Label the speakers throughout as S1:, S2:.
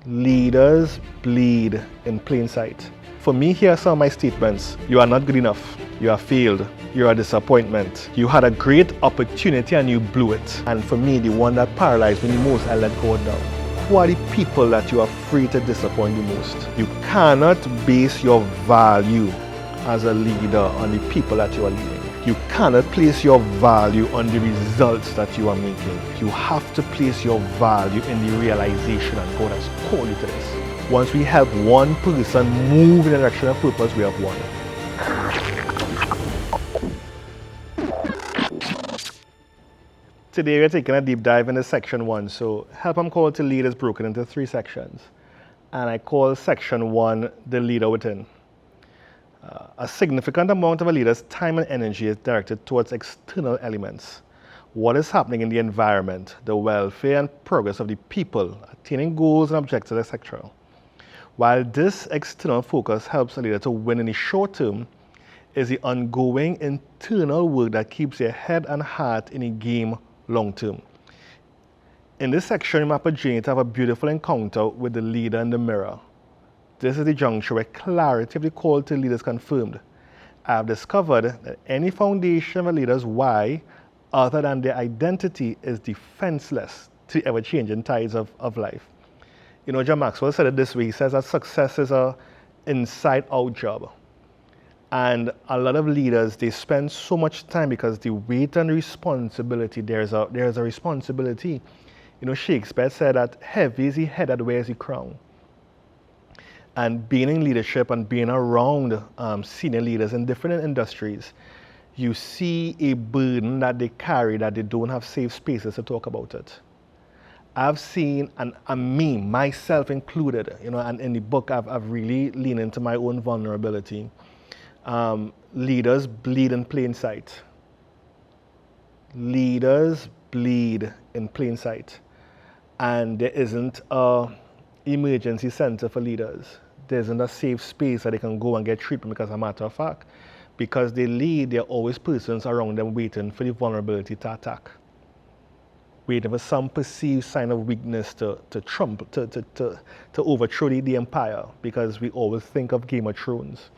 S1: Leaders bleed in plain sight. For me, here are some of my statements. You are not good enough. You have failed. You are a disappointment. You had a great opportunity and you blew it. And for me, the one that paralyzed me the most, I let go now. Who are the people that you are free to disappoint the most? You cannot base your value as a leader on the people that you are leading. You cannot place your value on the results that you are making. You have to place your value in the realization that God has called you to this. Once we help one person move in the direction of purpose, we have won. Today we're taking a deep dive into section 1. So Help I'm Called to Lead is broken into 3 sections. And I call section 1 the leader within. A significant amount of a leader's time and energy is directed towards external elements. What is happening in the environment, the welfare and progress of the people, attaining goals and objectives, etc. While this external focus helps a leader to win in the short term, is the ongoing internal work that keeps their head and heart in the game long term. In this section, you map a journey to have a beautiful encounter with the leader in the mirror. This is the juncture where clarity of the call to lead is confirmed. I have discovered that any foundation of a leader's why, other than their identity, is defenseless to the ever-changing tides of life. You know, John Maxwell said it this way. He says that success is an inside-out job. And a lot of leaders, they spend so much time because the weight and responsibility, there's a responsibility. You know, Shakespeare said that heavy is the head that wears the crown. And being in leadership and being around senior leaders in different industries, you see a burden that they carry that they don't have safe spaces to talk about it. I've seen, and me, myself included, you know, and in the book I've really leaned into my own vulnerability. Leaders bleed in plain sight. Leaders bleed in plain sight. And there isn't an emergency center for leaders. There isn't a safe space that they can go and get treatment because, as a matter of fact, because they lead, there are always persons around them waiting for the vulnerability to attack. Waiting for some perceived sign of weakness to overthrow the empire, because we always think of Game of Thrones.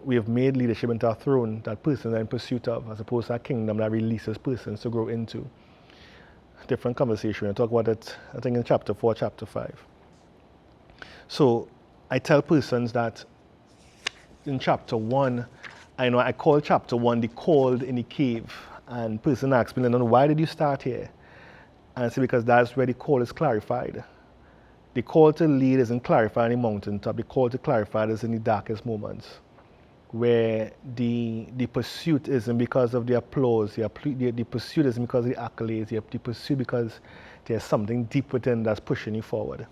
S1: We have made leadership into a throne that persons are in pursuit of, as opposed to a kingdom that releases persons to grow into. Different conversation. We'll talk about it, I think, in chapter 4, chapter 5. So I tell persons that in chapter 1, I call chapter 1 the called in the cave. And person asks me, why did you start here? And I say, because that's where the call is clarified. The call to lead isn't clarified on the mountaintop. The call to clarify is in the darkest moments, where the pursuit isn't because of the applause, the pursuit isn't because of the accolades, the pursuit because there's something deep within that's pushing you forward.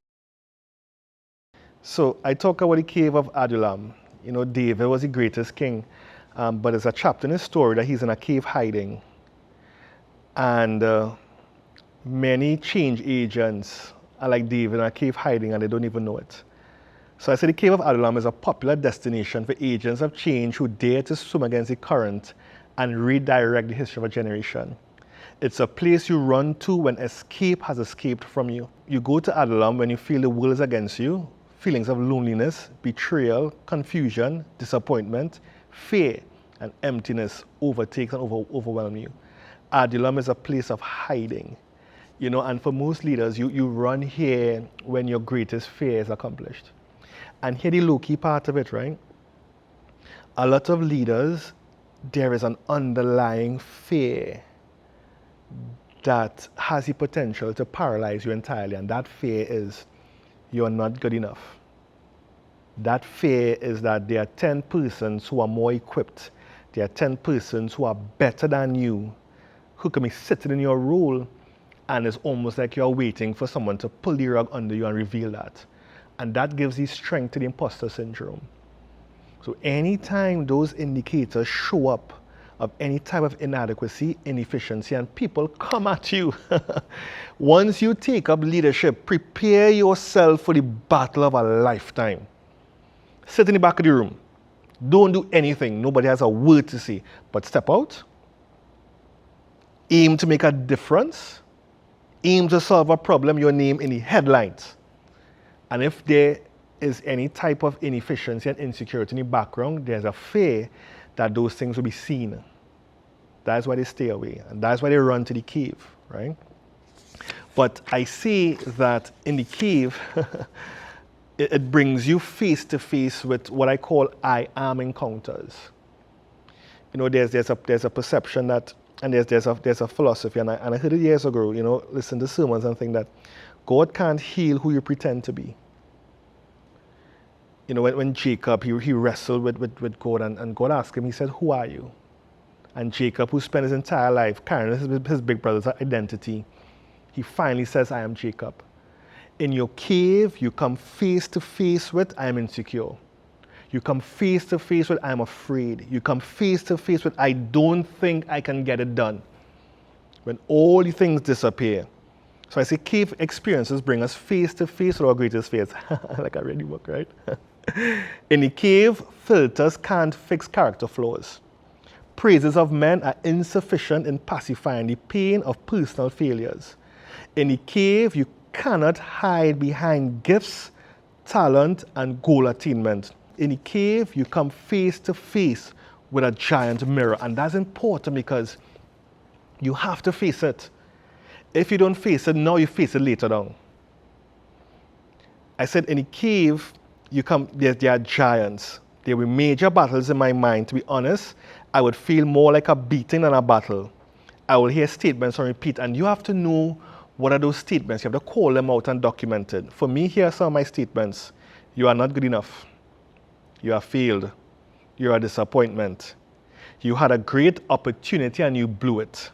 S1: So I talk about the cave of Adullam. You know, David was the greatest king, but there's a chapter in his story that he's in a cave hiding. And many change agents are like David in a cave hiding and they don't even know it. So I say the cave of Adullam is a popular destination for agents of change who dare to swim against the current and redirect the history of a generation. It's a place you run to when escape has escaped from you. You go to Adullam when you feel the world is against you. Feelings of loneliness, betrayal, confusion, disappointment, fear, and emptiness overtakes and overwhelm you. Adullam is a place of hiding. You know, and for most leaders, you run here when your greatest fear is accomplished. And here the low-key part of it, right? A lot of leaders, there is an underlying fear that has the potential to paralyze you entirely. And that fear is you're not good enough. That fear is that there are 10 persons who are more equipped. There are 10 persons who are better than you, who can be sitting in your role, and it's almost like you're waiting for someone to pull the rug under you and reveal that. And that gives the strength to the imposter syndrome. So anytime those indicators show up of any type of inadequacy, inefficiency, and people come at you, once you take up leadership, prepare yourself for the battle of a lifetime. Sit in the back of the room. Don't do anything. Nobody has a word to say. But step out. Aim to make a difference. Aim to solve a problem, your name in the headlines. And if there is any type of inefficiency and insecurity in the background, there's a fear that those things will be seen. That's why they stay away. And that's why they run to the cave, right? But I see that in the cave, it brings you face to face with what I call I am encounters. You know, there's a perception that, and there's a philosophy, and I heard it years ago, you know, listen to sermons and think that God can't heal who you pretend to be. You know, when Jacob, he wrestled with God, and God asked him, he said, who are you? And Jacob, who spent his entire life carrying his big brother's identity, he finally says, I am Jacob. In your cave, you come face to face with, I am insecure. You come face to face with, I am afraid. You come face to face with, I don't think I can get it done. When all the things disappear. So I say cave experiences bring us face to face with our greatest fears. Like I read the book, right? In the cave, filters can't fix character flaws. Praises of men are insufficient in pacifying the pain of personal failures. In the cave, you cannot hide behind gifts, talent, and goal attainment. In the cave, you come face to face with a giant mirror. And that's important because you have to face it. If you don't face it now, you face it later on. I said in the cave, there are giants. There were major battles in my mind. To be honest, I would feel more like a beating than a battle. I will hear statements on repeat, and you have to know what are those statements. You have to call them out and document it. For me, here are some of my statements. You are not good enough. You have failed. You are a disappointment. You had a great opportunity and you blew it.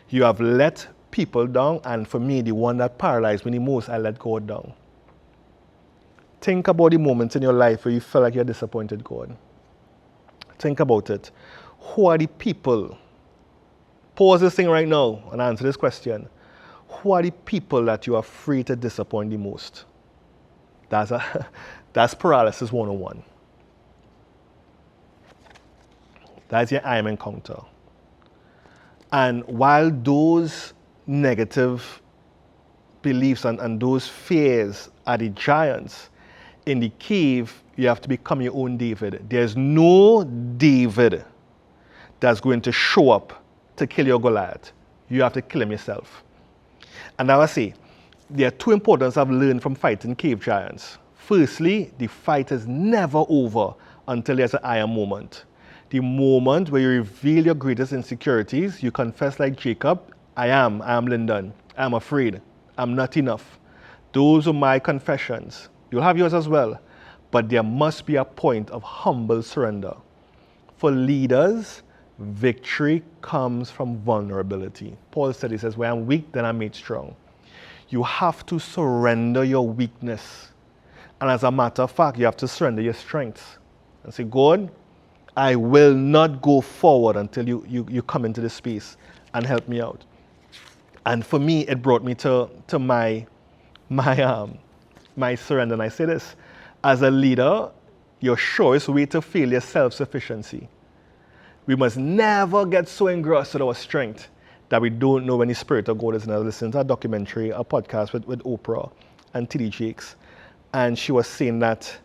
S1: You have let people down, and for me, the one that paralyzed me the most, I let God down. Think about the moments in your life where you felt like you disappointed God. Think about it. Who are the people? Pause this thing right now and answer this question. Who are the people that you are afraid to disappoint the most? That's paralysis 101. That's your I am encounter. And while those negative beliefs and those fears are the giants, in the cave, you have to become your own David. There's no David that's going to show up to kill your Goliath. You have to kill him yourself. And now I say, there are two importance I've learned from fighting cave giants. Firstly, the fight is never over until there's an I am moment. The moment where you reveal your greatest insecurities, you confess like Jacob, I am Lyndon. I'm afraid. I'm not enough. Those are my confessions. You'll have yours as well. But there must be a point of humble surrender. For leaders, victory comes from vulnerability. Paul said, he says, where I'm weak, then I'm made strong. You have to surrender your weakness. And as a matter of fact, you have to surrender your strengths. And say, God, I will not go forward until you come into this space and help me out. And for me, it brought me to my surrender. And I say this, as a leader, your surest way to fail is self-sufficiency. We must never get so engrossed with our strength that we don't know when the Spirit of God is in us. I listened to a documentary, a podcast with Oprah and T.D. Jakes, and she was saying that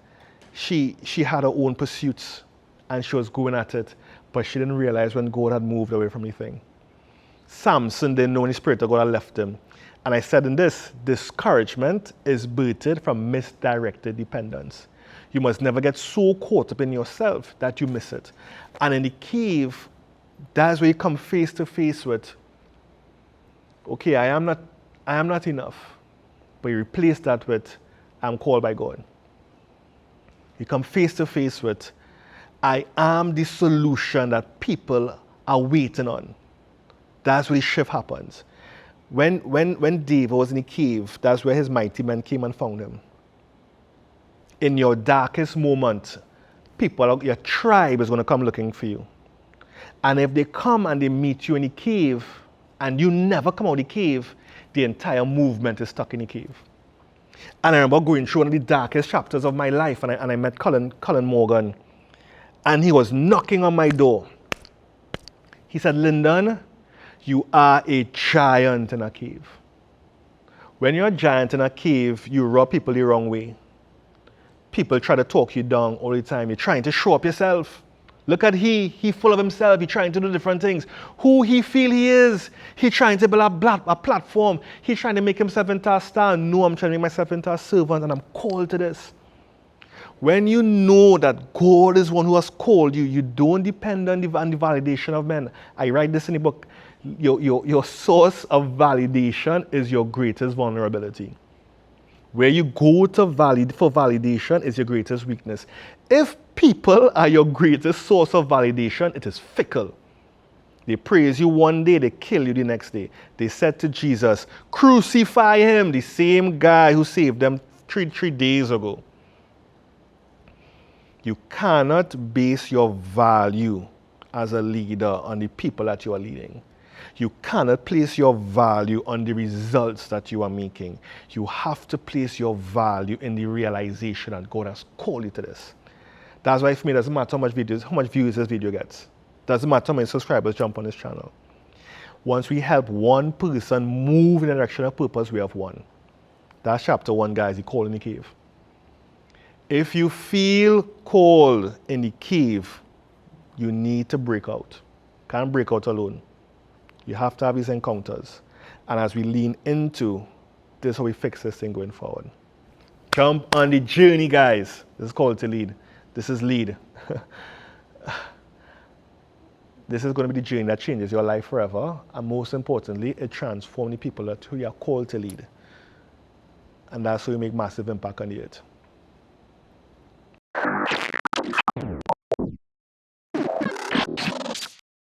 S1: she had her own pursuits and she was going at it, but she didn't realize when God had moved away from the thing. Samson didn't know when the Spirit of God had left him. And I said in this, discouragement is birthed from misdirected dependence. You must never get so caught up in yourself that you miss it. And in the cave, that's where you come face to face with, okay, I am not enough. But you replace that with, I'm called by God. You come face to face with, I am the solution that people are waiting on. That's where the shift happens. When David was in the cave, that's where his mighty men came and found him. In your darkest moment, your tribe is going to come looking for you. And if they come and they meet you in the cave, and you never come out of the cave, the entire movement is stuck in the cave. And I remember going through one of the darkest chapters of my life, and I met Colin Morgan, and he was knocking on my door. He said, Lyndon, you are a giant in a cave. When you're a giant in a cave, you rub people the wrong way. people try to talk you down all the time. You're trying to show up yourself. Look at he full of himself. He trying to do different things. Who he feel he is. He trying to build a platform. He trying to make himself into a star. No, I'm trying to make myself into a servant and I'm called to this. When you know that God is one who has called you, you don't depend on the validation of men. I write this in the book. Your source of validation is your greatest vulnerability. Where you go to for validation is your greatest weakness. If people are your greatest source of validation, it is fickle. They praise you one day, they kill you the next day. They said to Jesus, crucify him, the same guy who saved them three days ago. You cannot base your value as a leader on the people that you are leading. You cannot place your value on the results that you are making. You have to place your value in the realization that God has called you to this. That's why for me, it doesn't matter how much views this video gets. Doesn't matter how many subscribers jump on this channel. Once we help one person move in the direction of purpose, we have won. That's chapter 1, guys, the call in the cave. If you feel called in the cave, you need to break out. Can't break out alone. You have to have these encounters. And as we lean into, this is how we fix this thing going forward. Jump on the journey, guys. This is called to lead. This is lead. This is going to be the journey that changes your life forever. And most importantly, it transforms the people who you are called to lead. And that's how you make massive impact on the earth.